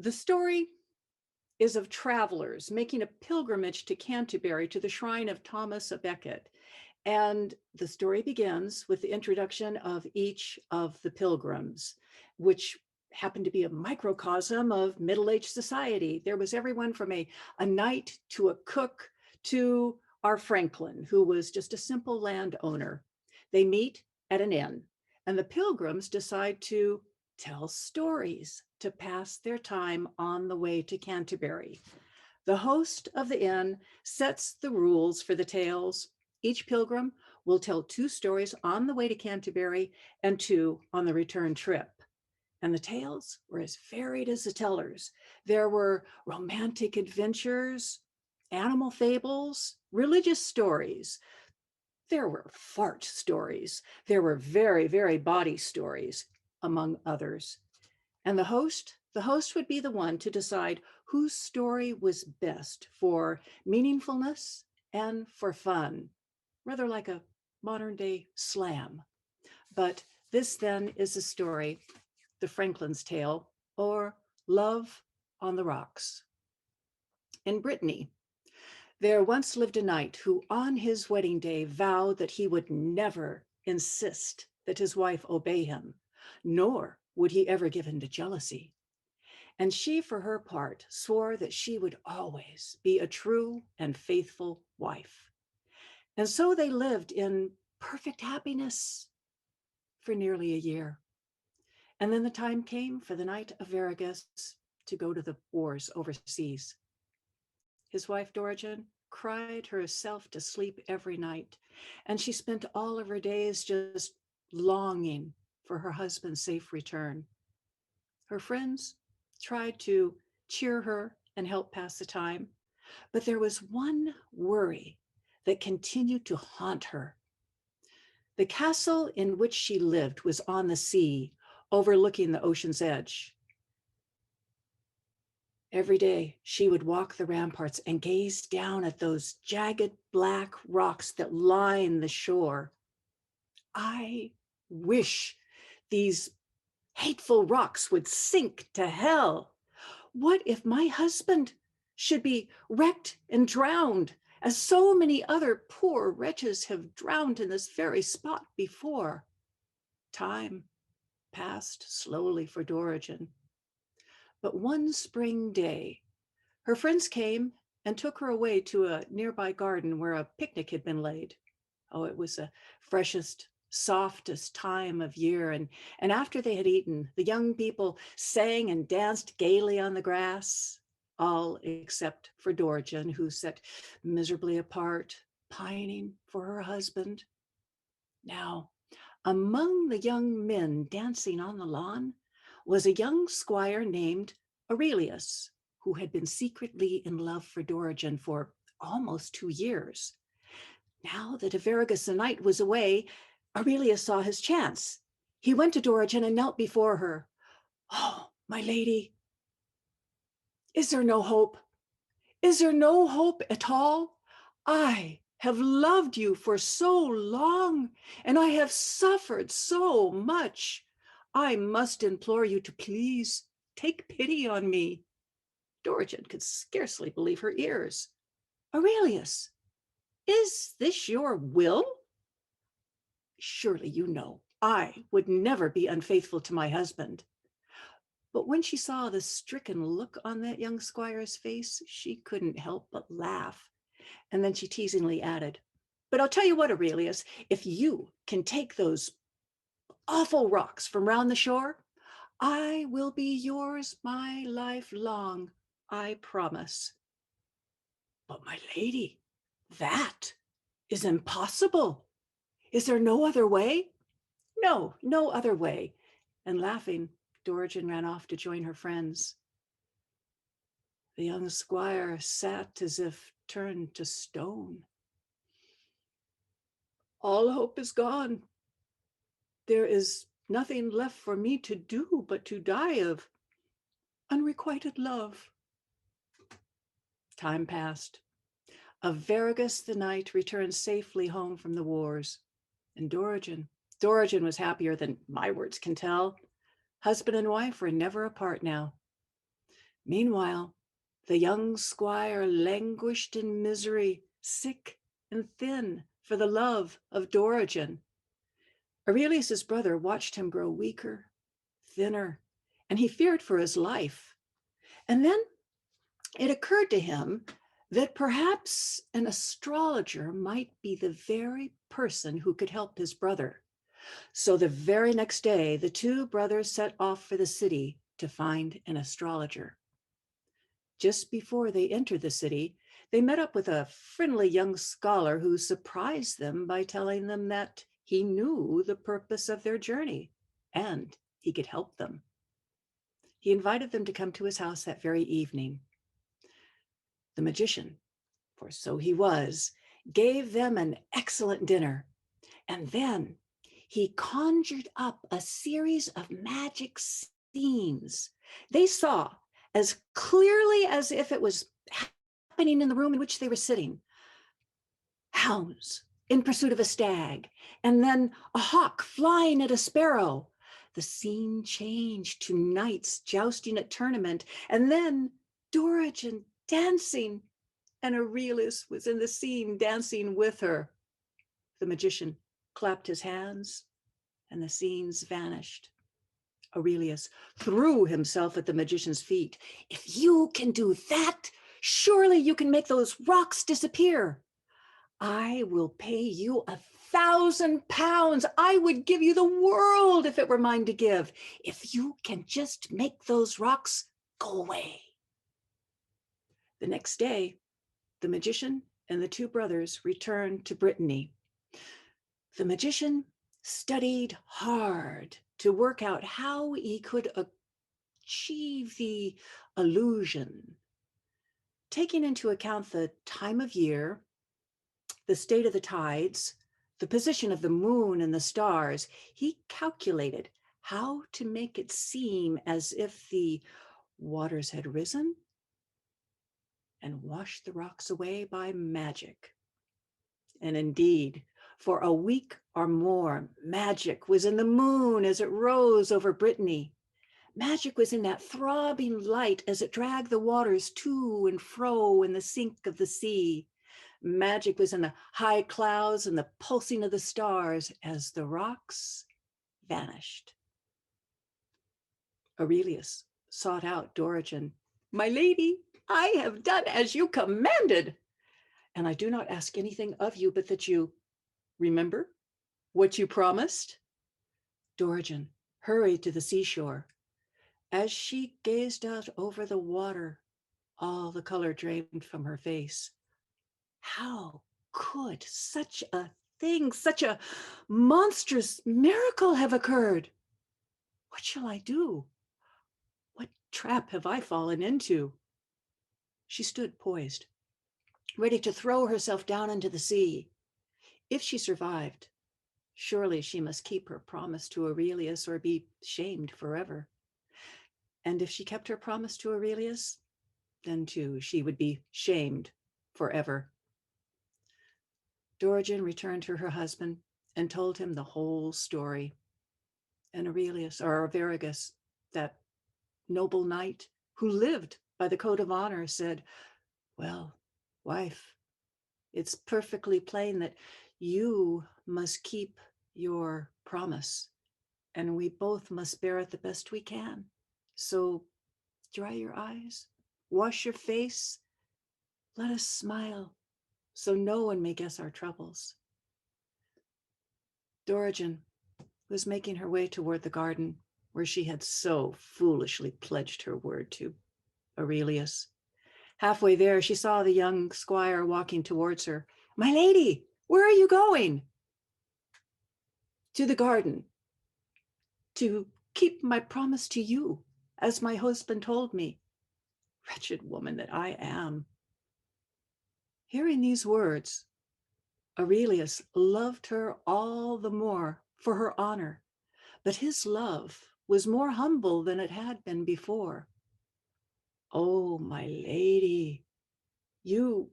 The story is of travelers making a pilgrimage to Canterbury to the shrine of Thomas à Becket. And the story begins with the introduction of each of the pilgrims, which happened to be a microcosm of middle-aged society. There was everyone from a knight to a cook to our Franklin, who was just a simple landowner. They meet at an inn, and the pilgrims decide to tell stories to pass their time on the way to Canterbury. The host of the inn sets the rules for the tales. Each pilgrim will tell 2 stories on the way to Canterbury and 2 on the return trip. And the tales were as varied as the tellers. There were romantic adventures, animal fables, religious stories. There were fart stories. There were very, very bawdy stories, among others. And the host would be the one to decide whose story was best for meaningfulness and for fun, rather like a modern day slam. But this then is the story, The Franklin's Tale, or Love on the Rocks. In Brittany, there once lived a knight who on his wedding day vowed that he would never insist that his wife obey him, nor would he ever give in to jealousy. And she, for her part, swore that she would always be a true and faithful wife. And so they lived in perfect happiness for nearly a year. And then the time came for the Knight of Veragus to go to the wars overseas. His wife, Dorigen, cried herself to sleep every night, and she spent all of her days just longing for her husband's safe return. Her friends tried to cheer her and help pass the time, but there was one worry that continued to haunt her. The castle in which she lived was on the sea, overlooking the ocean's edge. Every day, she would walk the ramparts and gaze down at those jagged black rocks that line the shore. I wish these hateful rocks would sink to hell. What if my husband should be wrecked and drowned, as so many other poor wretches have drowned in this very spot before? Time passed slowly for Dorigen. But one spring day, her friends came and took her away to a nearby garden where a picnic had been laid. Oh, it was the freshest, softest time of year. And after they had eaten, the young people sang and danced gaily on the grass, all except for Dorigen, who sat miserably apart, pining for her husband. Now, among the young men dancing on the lawn was a young squire named Aurelius, who had been secretly in love for Dorigen for almost 2 years. Now that Averagus the knight was away, Aurelius saw his chance. He went to Dorigen and knelt before her. "Oh, my lady, is there no hope? Is there no hope at all? I have loved you for so long, and I have suffered so much. I must implore you to please take pity on me." Dorigen could scarcely believe her ears. "Aurelius, is this your will? Surely you know I would never be unfaithful to my husband." But when she saw the stricken look on that young squire's face, she couldn't help but laugh. And then she teasingly added, "But I'll tell you what, Aurelius, if you can take those awful rocks from round the shore, I will be yours my life long, I promise." "But my lady, that is impossible. Is there no other way?" "No, no other way." And laughing, Dorigen ran off to join her friends. The young squire sat as if turned to stone. "All hope is gone. There is nothing left for me to do but to die of unrequited love." Time passed. Averagus the knight returned safely home from the wars. And Dorigen was happier than my words can tell. Husband and wife were never apart now. Meanwhile, the young squire languished in misery, sick and thin for the love of Dorigen. Aurelius's brother watched him grow weaker, thinner, and he feared for his life. And then it occurred to him that perhaps an astrologer might be the very person who could help his brother. So the very next day, the two brothers set off for the city to find an astrologer. Just before they entered the city, they met up with a friendly young scholar who surprised them by telling them that he knew the purpose of their journey and he could help them. He invited them to come to his house that very evening. The magician, for so he was, gave them an excellent dinner, and then he conjured up a series of magic scenes. They saw as clearly as if it was happening in the room in which they were sitting. Hounds in pursuit of a stag, and then a hawk flying at a sparrow. The scene changed to knights jousting at tournament, and then Dorigen dancing, and Aurelius was in the scene dancing with her. The magician clapped his hands, and the scenes vanished. Aurelius threw himself at the magician's feet. If you can do that, surely you can make those rocks disappear. I will pay you 1,000 pounds. I would give you the world if it were mine to give, if you can just make those rocks go away. The next day, the magician and the two brothers returned to Brittany. The magician studied hard to work out how he could achieve the illusion, taking into account the time of year, the state of the tides, the position of the moon and the stars. He calculated how to make it seem as if the waters had risen and washed the rocks away by magic. And indeed, for a week or more, magic was in the moon as it rose over Brittany. Magic was in that throbbing light as it dragged the waters to and fro in the sink of the sea. Magic was in the high clouds and the pulsing of the stars as the rocks vanished. Aurelius sought out Dorigen. My lady, I have done as you commanded, and I do not ask anything of you but that you remember what you promised. Dorigen hurried to the seashore. As she gazed out over the water, all the color drained from her face. How could such a thing, such a monstrous miracle have occurred? What shall I do? What trap have I fallen into? She stood poised, ready to throw herself down into the sea. If she survived, surely she must keep her promise to Aurelius or be shamed forever. And if she kept her promise to Aurelius, then too she would be shamed forever. Dorigen returned to her husband and told him the whole story. And Aurelius, or Arviragus, that noble knight who lived by the code of honor, said, well, wife, it's perfectly plain that you must keep your promise, and we both must bear it the best we can. So dry your eyes, wash your face, let us smile, so no one may guess our troubles. Dorigen was making her way toward the garden where she had so foolishly pledged her word to Aurelius. Halfway there, she saw the young squire walking towards her. My lady, where are you going? To the garden, to keep my promise to you, as my husband told me. Wretched woman that I am. Hearing these words, Aurelius loved her all the more for her honor, but his love was more humble than it had been before. Oh, my lady, you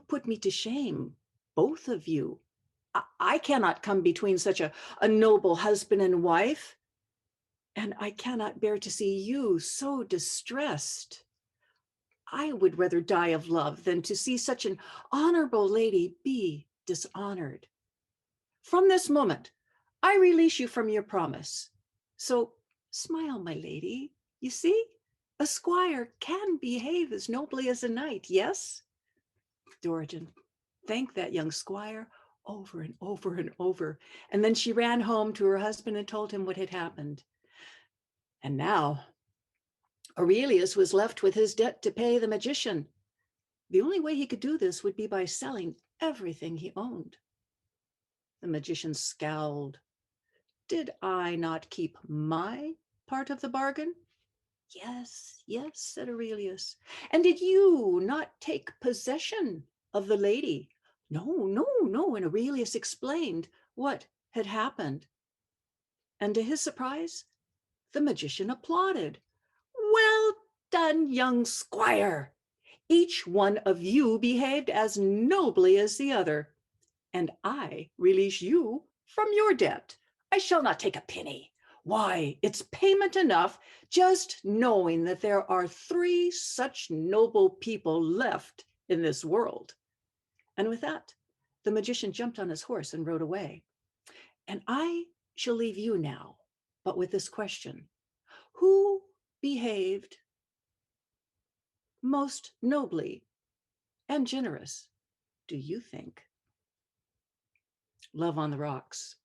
put me to shame, both of you. I cannot come between such a noble husband and wife. and I cannot bear to see you so distressed. I would rather die of love than to see such an honorable lady be dishonored. From this moment, I release you from your promise. So smile, my lady. You see, a squire can behave as nobly as a knight, yes? Dorigen thanked that young squire over and over and over. And then she ran home to her husband and told him what had happened. And now Aurelius was left with his debt to pay the magician. The only way he could do this would be by selling everything he owned. The magician scowled. Did I not keep my part of the bargain? Yes, yes, said Aurelius. And did you not take possession of the lady? No, no, no. And Aurelius explained what had happened. And to his surprise, the magician applauded. Well done, young squire. Each one of you behaved as nobly as the other, and I release you from your debt. I shall not take a penny. Why, it's payment enough just knowing that there are 3 such noble people left in this world. And with that, the magician jumped on his horse and rode away. And I shall leave you now, but with this question: who behaved most nobly and generous, do you think? Love on the rocks.